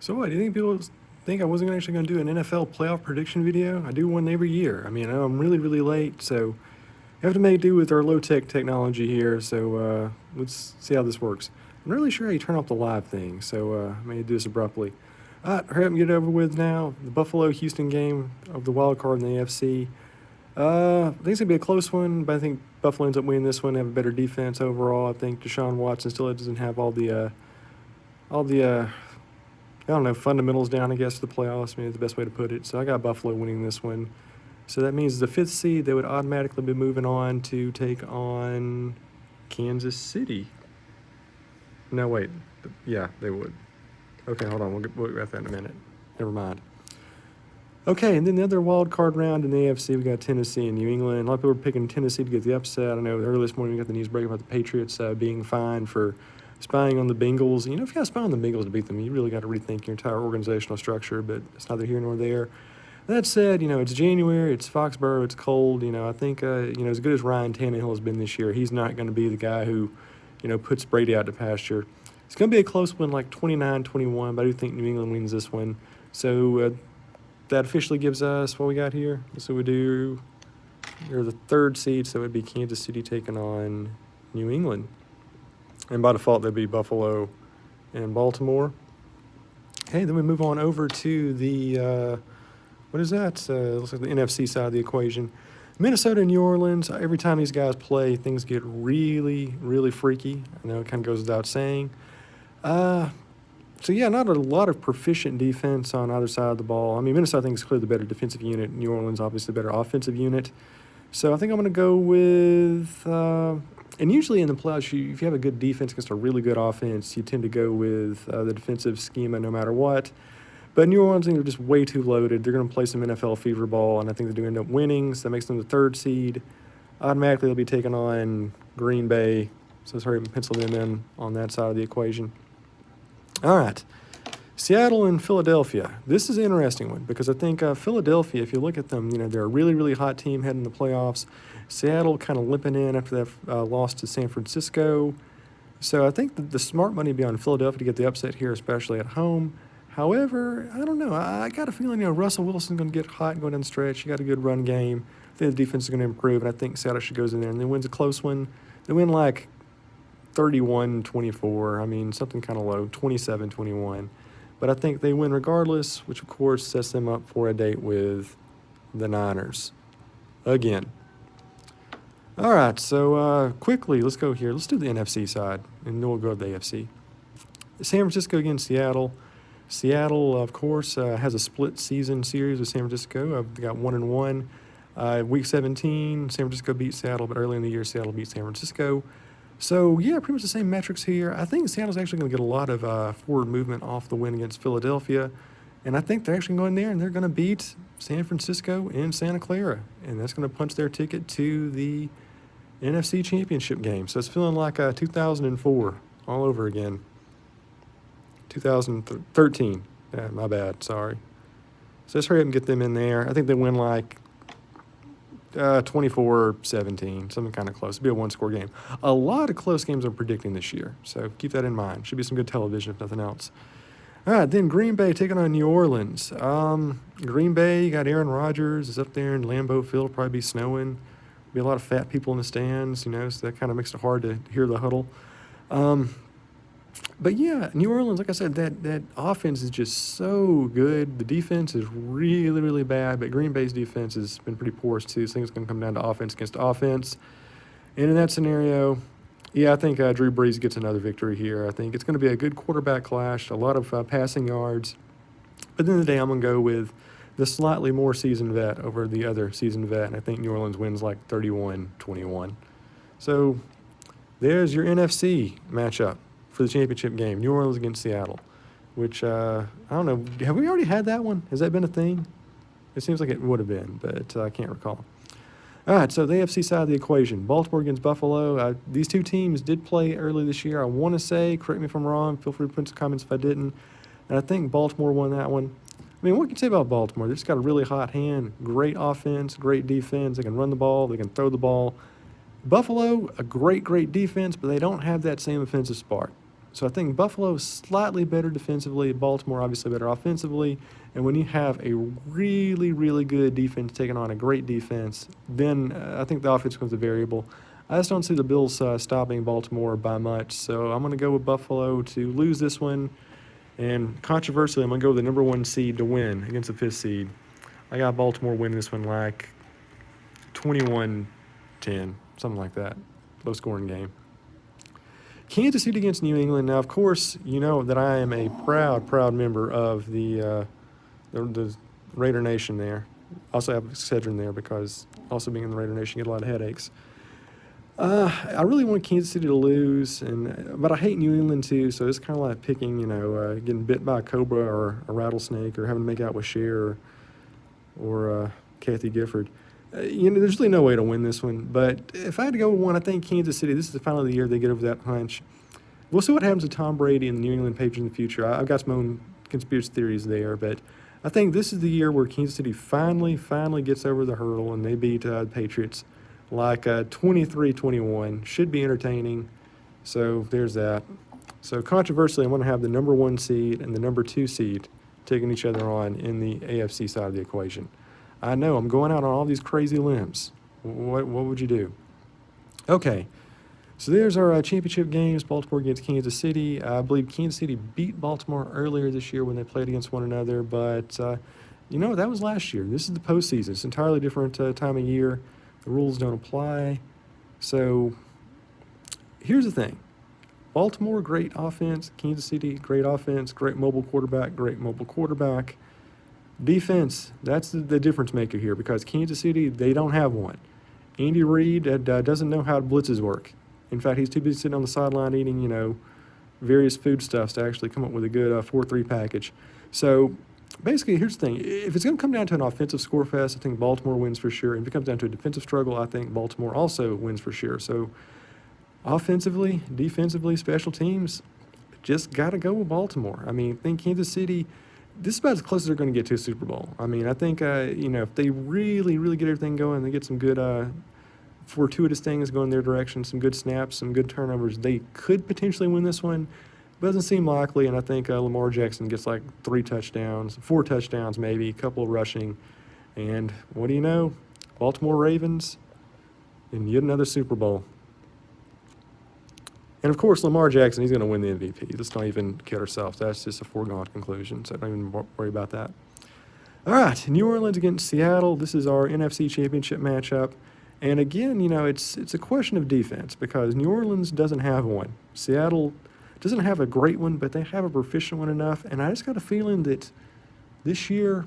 So what, do you think people think I wasn't actually going to do an NFL playoff prediction video? I do one every year. I mean, I know I'm really, really late, so I have to make do with our low-tech technology here, so let's see how this works. I'm not really sure how you turn off the live thing, so I may do this abruptly. Hurry up and get it over with now. The Buffalo-Houston game of the wild card in the AFC. I think it's going to be a close one, but I think Buffalo ends up winning this one. They have a better defense overall. I think Deshaun Watson still doesn't have all the I don't know, fundamentals down, I guess, to the playoffs. I mean, it's the best way to put it. So I got Buffalo winning this one. So that means the fifth seed, they would automatically be moving on to take on Kansas City. No, wait. Yeah, they would. Okay, hold on. We'll get that in a minute. Never mind. Okay, and then the other wild card round in the AFC, we got Tennessee and New England. A lot of people are picking Tennessee to get the upset. I know earlier this morning we got the news break about the Patriots being fined for spying on the Bengals. You know, if you got to spy on the Bengals to beat them, you really got to rethink your entire organizational structure, but it's neither here nor there. That said, you know, it's January, it's Foxborough, it's cold. You know, I think, as good as Ryan Tannehill has been this year, he's not going to be the guy who, puts Brady out to pasture. It's going to be a close one, like 29-21, but I do think New England wins this one. So that officially gives us what we got here. So we do, they're the third seed, so it would be Kansas City taking on New England. And by default, that'd be Buffalo and Baltimore. Okay, then we move on over to the, what is that? Looks like the NFC side of the equation. Minnesota and New Orleans, every time these guys play, things get really, really freaky. I know it kind of goes without saying. So, yeah, not a lot of proficient defense on either side of the ball. I mean, Minnesota, I think, is clearly the better defensive unit. New Orleans, obviously, the better offensive unit. So I think I'm going to go with and usually in the playoffs, if you have a good defense against a really good offense, you tend to go with the defensive schema no matter what. But New Orleans, they're just way too loaded. They're going to play some NFL fever ball, and I think they do end up winning, so that makes them the third seed. Automatically, they'll be taking on Green Bay, so let's hurry up and pencil them in on that side of the equation. All right, Seattle and Philadelphia. This is an interesting one because I think Philadelphia, if you look at them, they're a really, really hot team heading to the playoffs. Seattle kind of limping in after that loss to San Francisco. So I think the smart money would be on Philadelphia to get the upset here, especially at home. However, I don't know. I got a feeling, Russell Wilson's going to get hot and go down the stretch. You got a good run game. I think the defense is going to improve, and I think Seattle should goes in there and then wins a close one. They win like 31-24. I mean, something kind of low, 27-21. But I think they win regardless, which, of course, sets them up for a date with the Niners again. All right, so quickly, let's go here. Let's do the NFC side, and then we'll go to the AFC. San Francisco against Seattle. Seattle, of course, has a split season series with San Francisco. They got 1-1. Week 17, San Francisco beat Seattle, but early in the year, Seattle beat San Francisco. So, yeah, pretty much the same metrics here. I think Seattle's actually going to get a lot of forward movement off the win against Philadelphia. And I think they're actually going there and they're going to beat San Francisco in Santa Clara. And that's going to punch their ticket to the NFC Championship game. So it's feeling like 2004 all over again. 2013. My bad. Sorry. So let's hurry up and get them in there. I think they win like 24-17, something kind of close. It'll be a one-score game. A lot of close games I'm predicting this year, so keep that in mind. Should be some good television, if nothing else. All right, then Green Bay taking on New Orleans. Green Bay, you got Aaron Rodgers is up there in Lambeau Field. Probably be snowing. Be a lot of fat people in the stands, so that kind of makes it hard to hear the huddle. But yeah, New Orleans, like I said, that offense is just so good. The defense is really, really bad, but Green Bay's defense has been pretty porous too. So I think it's going to come down to offense against offense. And in that scenario, yeah, I think Drew Brees gets another victory here. I think it's going to be a good quarterback clash, a lot of passing yards. But at the end of the day, I'm going to go with the slightly more seasoned vet over the other seasoned vet, and I think New Orleans wins like 31-21. So there's your NFC matchup for the championship game, New Orleans against Seattle, which, I don't know, have we already had that one? Has that been a thing? It seems like it would have been, but I can't recall. All right, so the AFC side of the equation, Baltimore against Buffalo. These two teams did play early this year. I want to say, correct me if I'm wrong, feel free to put some comments if I didn't, and I think Baltimore won that one. I mean, what can you say about Baltimore? They've just got a really hot hand, great offense, great defense. They can run the ball, they can throw the ball. Buffalo, a great, great defense, but they don't have that same offensive spark. So I think Buffalo is slightly better defensively, Baltimore obviously better offensively. And when you have a really, really good defense taking on a great defense, then I think the offense becomes a variable. I just don't see the Bills stopping Baltimore by much. So I'm going to go with Buffalo to lose this one. And controversially, I'm going to go with the number 1 seed to win against the 5th seed. I got Baltimore winning this one like 21-10, something like that. Low-scoring game. Kansas City against New England. Now, of course, you know that I am a proud member of the Raider Nation there. Also have Excedrin there because also being in the Raider Nation, you get a lot of headaches. I really want Kansas City to lose, but I hate New England too, so it's kind of like picking, getting bit by a cobra or a rattlesnake or having to make out with Cher or Kathy Gifford. There's really no way to win this one, but if I had to go with one, I think Kansas City, this is the final of the year they get over that punch. We'll see what happens to Tom Brady and the New England Patriots in the future. I've got some own conspiracy theories there, but I think this is the year where Kansas City finally gets over the hurdle and they beat the Patriots like 23-21. Should be entertaining. So there's that. So controversially, I'm going to have the number 1 seed and the number 2 seed taking each other on in the AFC side of the equation. I know I'm going out on all these crazy limbs. What would you do? Okay. So there's our championship games, Baltimore against Kansas City. I believe Kansas City beat Baltimore earlier this year when they played against one another, but, that was last year. This is the postseason. It's an entirely different time of year. The rules don't apply. So here's the thing. Baltimore, great offense. Kansas City, great offense. Great mobile quarterback. Defense, that's the difference maker here because Kansas City, they don't have one. Andy Reid doesn't know how blitzes work. In fact, he's too busy sitting on the sideline eating, various foodstuffs to actually come up with a good 4-3 package. So basically, here's the thing. If it's going to come down to an offensive score fest, I think Baltimore wins for sure. If it comes down to a defensive struggle, I think Baltimore also wins for sure. So offensively, defensively, special teams, just got to go with Baltimore. I mean, I think Kansas City, this is about as close as they're going to get to a Super Bowl. I mean, I think, if they really get everything going, they get some good fortuitous things going their direction, some good snaps, some good turnovers, they could potentially win this one. Doesn't seem likely, and I think Lamar Jackson gets like 4 touchdowns maybe, a couple rushing. And what do you know? Baltimore Ravens in yet another Super Bowl. And, of course, Lamar Jackson, he's going to win the MVP. Let's not even kid ourselves. That's just a foregone conclusion, so don't even worry about that. All right, New Orleans against Seattle. This is our NFC Championship matchup. And, again, it's a question of defense because New Orleans doesn't have one. Seattle doesn't have a great one, but they have a proficient one enough. And I just got a feeling that this year,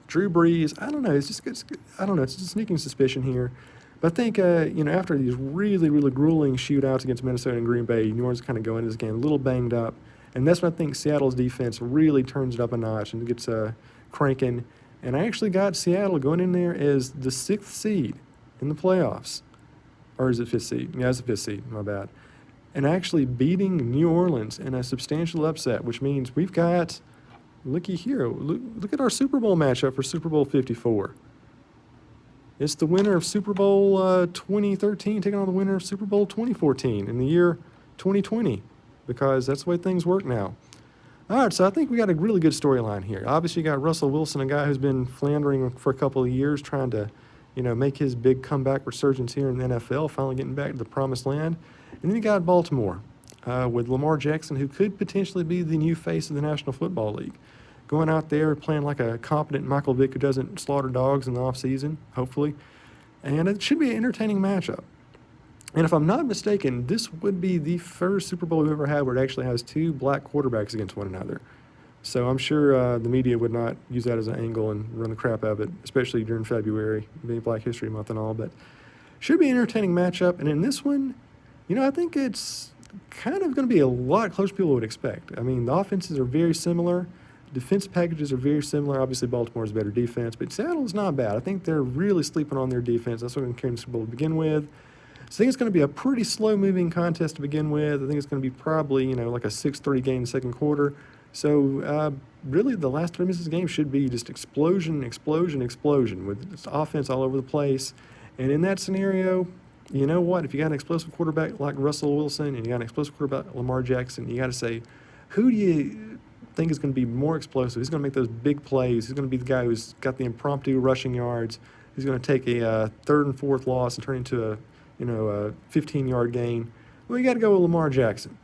Drew Brees, I don't know, it's a sneaking suspicion here. But I think, after these really grueling shootouts against Minnesota and Green Bay, New Orleans kind of go into this game a little banged up. And that's when I think Seattle's defense really turns it up a notch and gets cranking. And I actually got Seattle going in there as the 6th seed in the playoffs. Or is it 5th seed? Yeah, it's the 5th seed, my bad. And actually beating New Orleans in a substantial upset, which means we've got, looky here, look at our Super Bowl matchup for Super Bowl 54. It's the winner of Super Bowl 2013 taking on the winner of Super Bowl 2014 in the year 2020 because that's the way things work now. All right, so I think we got a really good storyline here. Obviously, you got Russell Wilson, a guy who's been floundering for a couple of years trying to, make his big comeback resurgence here in the NFL, finally getting back to the promised land. And then you got Baltimore with Lamar Jackson, who could potentially be the new face of the National Football League. Going out there playing like a competent Michael Vick who doesn't slaughter dogs in the offseason, hopefully. And it should be an entertaining matchup. And if I'm not mistaken, this would be the first Super Bowl we've ever had where it actually has 2 black quarterbacks against one another. So I'm sure the media would not use that as an angle and run the crap out of it, especially during February, being Black History Month and all. But should be an entertaining matchup. And in this one, I think it's kind of going to be a lot closer than people would expect. I mean, the offenses are very similar. Defensive packages are very similar. Obviously, Baltimore's better defense, but Seattle's not bad. I think they're really sleeping on their defense. That's what I'm carrying the Super Bowl to begin with. So I think it's going to be a pretty slow-moving contest to begin with. I think it's going to be probably, like a 6-3 game in the second quarter. So really the last 3 minutes of the game should be just explosion with offense all over the place. And in that scenario, you know what? If you got an explosive quarterback like Russell Wilson and you got an explosive quarterback like Lamar Jackson, you got to say, who do you think is going to be more explosive? Who's going to make those big plays? Who's going to be the guy who's got the impromptu rushing yards? Who's going to take a third and fourth loss and turn into a 15-yard gain? Well, you got to go with Lamar Jackson.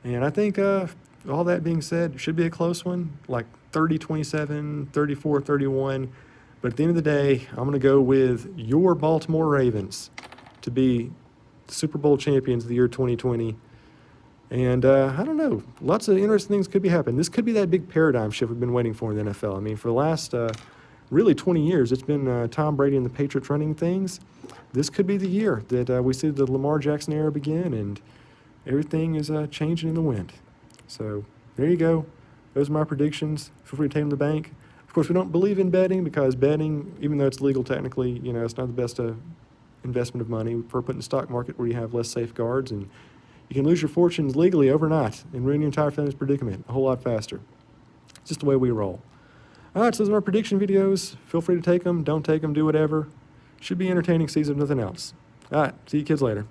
And I think all that being said, it should be a close one, like 30-27, 34-31. But at the end of the day, I'm going to go with your Baltimore Ravens to be the Super Bowl champions of the year 2020. And I don't know, lots of interesting things could be happening. This could be that big paradigm shift we've been waiting for in the NFL. I mean, for the last really 20 years, it's been Tom Brady and the Patriots running things. This could be the year that we see the Lamar Jackson era begin and everything is changing in the wind. So there you go. Those are my predictions. Feel free to take them to the bank. Of course, we don't believe in betting because betting, even though it's legal technically, it's not the best investment of money. We prefer putting in the stock market where you have less safeguards and you can lose your fortunes legally overnight and ruin your entire family's predicament a whole lot faster. It's just the way we roll. All right, so those are my prediction videos. Feel free to take them. Don't take them. Do whatever. Should be entertaining season if nothing else. All right, see you kids later.